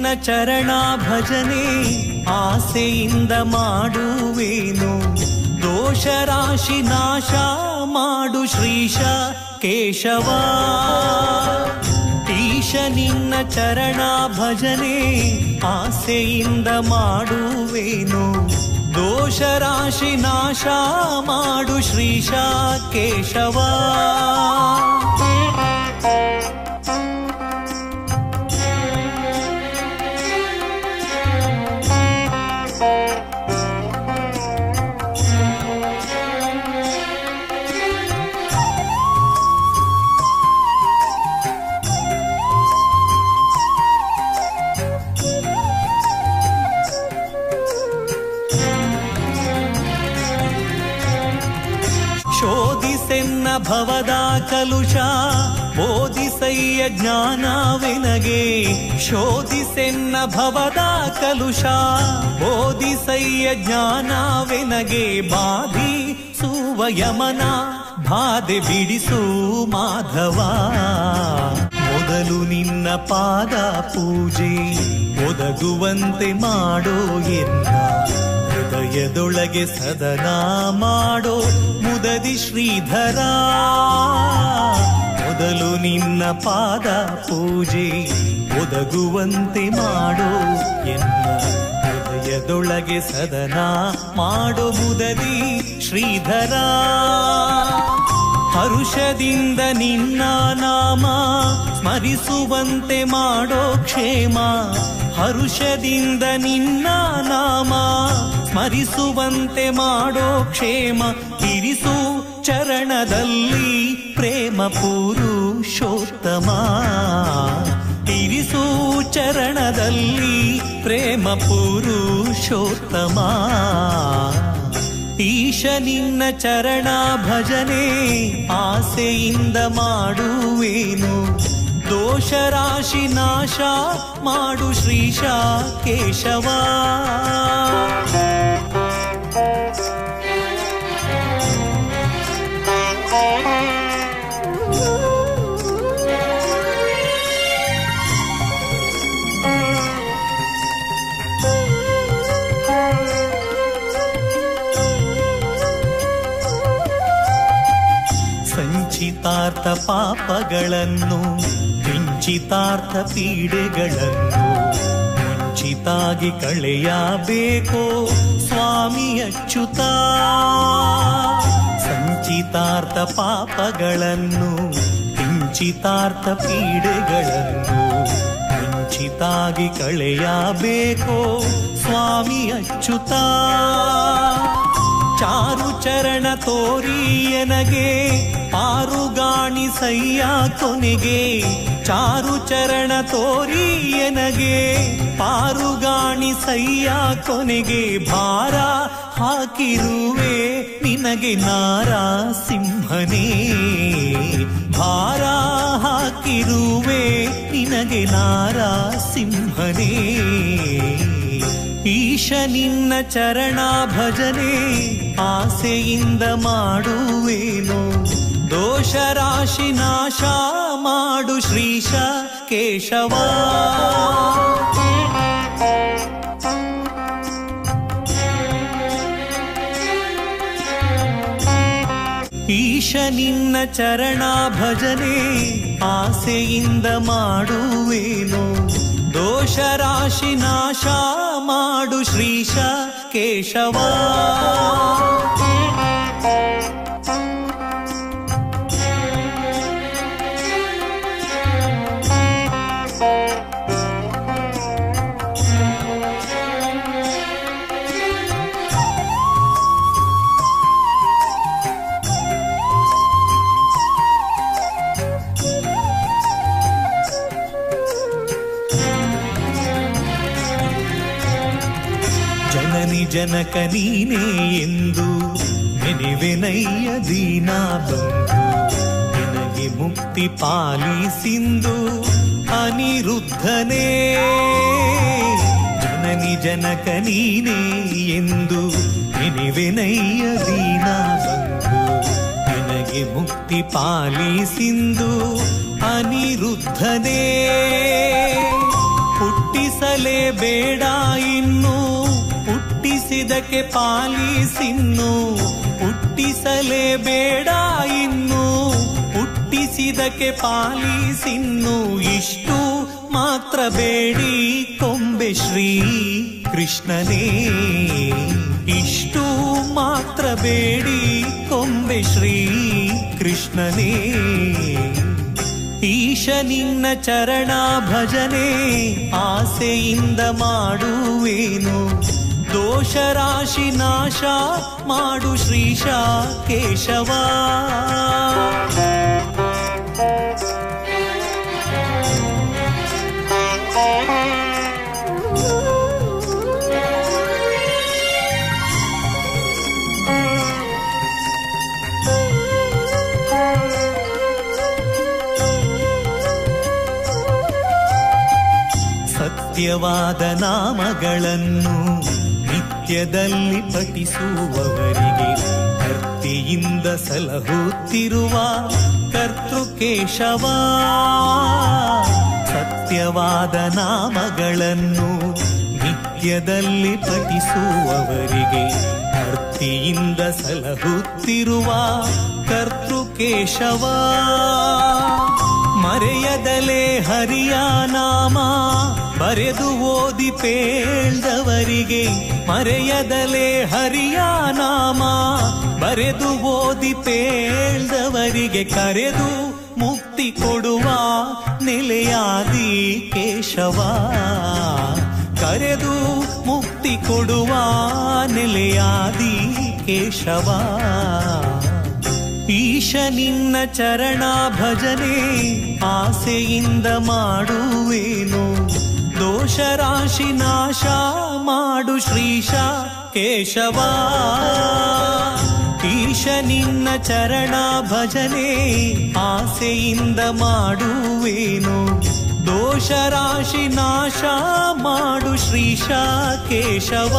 ನಿನ್ನ ಚರಣ ಭಜನೆ ಆಸೆಯಿಂದ ಮಾಡುವೇನು ದೋಷ ರಾಶಿ ನಾಶ ಮಾಡು ಶ್ರೀಶ ಕೇಶವ ಈಶ ನಿನ್ನ ಚರಣ ಭಜನೆ ಆಸೆಯಿಂದ ಮಾಡುವೇನು ದೋಷ ರಾಶಿ ನಾಶ ಮಾಡು ಶ್ರೀಶ ಕೇಶವ ಶೋಧಿಸೆನ್ನ ಭವದ ಕಲುಷ ಬೋಧಿಸಯ್ಯ ಜ್ಞಾನವೆನಗೆ ಶೋಧಿಸೆನ್ನ ಭವದ ಕಲುಷ ಬೋಧಿಸಯ್ಯ ಜ್ಞಾನವೆನಗೆ ಬಾಧಿಸುವ ಯಮನ ಬಾಧೆ ಬಿಡಿಸು ಮಾಧವ ಮೊದಲು ನಿನ್ನ ಪಾದ ಪೂಜೆ ಒದಗುವಂತೆ ಮಾಡೋ ಎನ್ನ ಹೃದಯದೊಳಗೆ ಸದನ ಮಾಡೋ ಮುದದಿ ಶ್ರೀಧರ ಮೊದಲು ನಿನ್ನ ಪಾದ ಪೂಜೆ ಒದಗುವಂತೆ ಮಾಡೋ ಎನ್ನ ಹೃದಯದೊಳಗೆ ಸದನ ಮಾಡೋ ಮುದದಿ ಶ್ರೀಧರ ಹರುಷದಿಂದ ನಿನ್ನ ನಾಮ ಸ್ಮರಿಸುವಂತೆ ಮಾಡೋ ಕ್ಷೇಮ ಹರುಷದಿಂದ ನಿನ್ನ ನಾಮ ಸ್ಮರಿಸುವಂತೆ ಮಾಡೋ ಕ್ಷೇಮ ಇರಿಸು ಚರಣದಲ್ಲಿ ಪ್ರೇಮ ಪುರುಷೋತ್ತಮ ಇರಿಸು ಚರಣದಲ್ಲಿ ಪ್ರೇಮ ಪುರುಷೋತ್ತಮ ಈಶ ನಿನ್ನ ಚರಣ ಭಜನೆ ಆಸೆಯಿಂದ ಮಾಡುವೇನು ದೋಷ ರಾಶಿ ನಾಶ ಮಾಡು ಶ್ರೀಶ ಕೇಶವ ಸಂಚಿತಾರ್ಥ ಪಾಪಗಳನ್ನು ಕಿಂಚಿತಾರ್ಥ ಪೀಡೆಗಳನ್ನು ಮುಂಚಿತಾಗಿ ಕಳೆಯಬೇಕೋ ಸ್ವಾಮಿ ಅಚ್ಯುತ ಸಂಚಿತಾರ್ಥ ಪಾಪಗಳನ್ನು ಕಿಂಚಿತಾರ್ಥ ಪೀಡೆಗಳನ್ನು ಮುಂಚಿತಾಗಿ ಕಳೆಯಬೇಕೋ ಸ್ವಾಮಿ ಅಚ್ಯುತ ಚಾರು ಚರಣ ತೋರಿಯನಗೆ ಪಾರುಗಾಣಿಸಯ್ಯ ಕೊನೆಗೆ ಚಾರು ಚರಣ ತೋರಿಯನಗೆ ಪಾರುಗಾಣಿಸಯ್ಯ ಕೊನೆಗೆ ಭಾರ ಹಾಕಿರುವೆ ನಿನಗೆ ನಾರಸಿಂಹನೇ ಭಾರ ಹಾಕಿರುವೆ ನಿನಗೆ ನಾರಸಿಂಹನೇ ಈಶ ನಿನ್ನ ಚರಣ ಭಜನೆ ಆಸೆಯಿಂದ ಮಾಡುವೇನು ದೋಷ ರಾಶಿ ನಾಶ ಮಾಡು ಶ್ರೀಶ ಕೇಶವ ಈಶ ನಿನ್ನ ಚರಣ ಭಜನೆ ಆಸೆಯಿಂದ ಮಾಡುವೇನು ದೋಷ ರಾಶಿ ನಾಶ ಮಾಡು ಶ್ರೀಶ ಕೇಶವ ಜನಕ ನೀನೇ ಎಂದು ನೆನೆವೆನಯ್ಯ ದೀನ ಬಂಧು ನಿನಗೆ ಮುಕ್ತಿ ಪಾಲಿಸಿಂದು ಅನಿರುದ್ಧನೇ ಜನನಿ ಜನಕ ನೀನೇ ಎಂದು ನೆನೆವೆನಯ್ಯ ದೀನ ಬಂಧು ನಿನಗೆ ಮುಕ್ತಿ ಪಾಲಿಸಿಂದು ಅನಿರುದ್ಧನೇ ಹುಟ್ಟಿಸ ಹುಟ್ಟಿಸಲೇಬೇಡ ಇನ್ನು ಹುಟ್ಟಿಸಿದಕ್ಕೆ ಪಾಲಿಸಿನ್ನು ಹುಟ್ಟಿಸಲೇಬೇಡ ಇನ್ನು ಹುಟ್ಟಿಸಿದಕ್ಕೆ ಪಾಲಿಸಿನ್ನು ಇಷ್ಟು ಮಾತ್ರ ಬೇಡಿ ಕೊಂಬೆ ಶ್ರೀ ಕೃಷ್ಣನೇ ಇಷ್ಟು ಮಾತ್ರ ಬೇಡಿ ಕೊಂಬೆ ಶ್ರೀ ಕೃಷ್ಣನೇ ಈಶ ನಿನ್ನ ಚರಣ ಭಜನೆ ಆಸೆಯಿಂದ ಮಾಡುವೇನು ದೋಷ ರಾಶಿ ನಾಶ ಮಾಡು ಶ್ರೀಶ ಕೇಶವ ಸತ್ಯವಾದ ನಾಮಗಳನ್ನು ನಿತ್ಯದಲ್ಲಿ ಪಠಿಸುವವರಿಗೆ ಭಕ್ತಿಯಿಂದ ಸಲಹುತ್ತಿರುವ ಕರ್ತೃಕೇಶವ ಸತ್ಯವಾದ ನಾಮಗಳನ್ನು ನಿತ್ಯದಲ್ಲಿ ಪಠಿಸುವವರಿಗೆ ಭಕ್ತಿಯಿಂದ ಸಲಹುತ್ತಿರುವ ಕರ್ತೃಕೇಶವ ಮರೆಯದಲೇ ಹರಿಯ ನಾಮ ಬರೆದು ಓದಿ ಪೇಳ್ದವರಿಗೆ ಮರೆಯದಲೇ ಹರಿಯ ನಾಮ ಬರೆದು ಓದಿ ಪೇಳ್ದವರಿಗೆ ಕರೆದು ಮುಕ್ತಿ ಕೊಡುವ ನೆಲೆಯಾದಿ ಕೇಶವ ಕರೆದು ಮುಕ್ತಿ ಕೊಡುವ ನೆಲೆಯಾದಿ ಕೇಶವ ಈಶ ನಿನ್ನ ಚರಣ ಭಜನೆ ಆಸೆಯಿಂದ ಮಾಡುವೇನು ದೋಷ ರಾಶಿ ನಾಶ ಮಾಡು ಶ್ರೀಶ ಕೇಶವ ಈಶ ನಿನ್ನ ಚರಣ ಭಜನೆ ಆಸೆಯಿಂದ ಮಾಡುವೇನು ದೋಷ ರಾಶಿ ನಾಶ ಮಾಡು ಶ್ರೀಶ ಕೇಶವ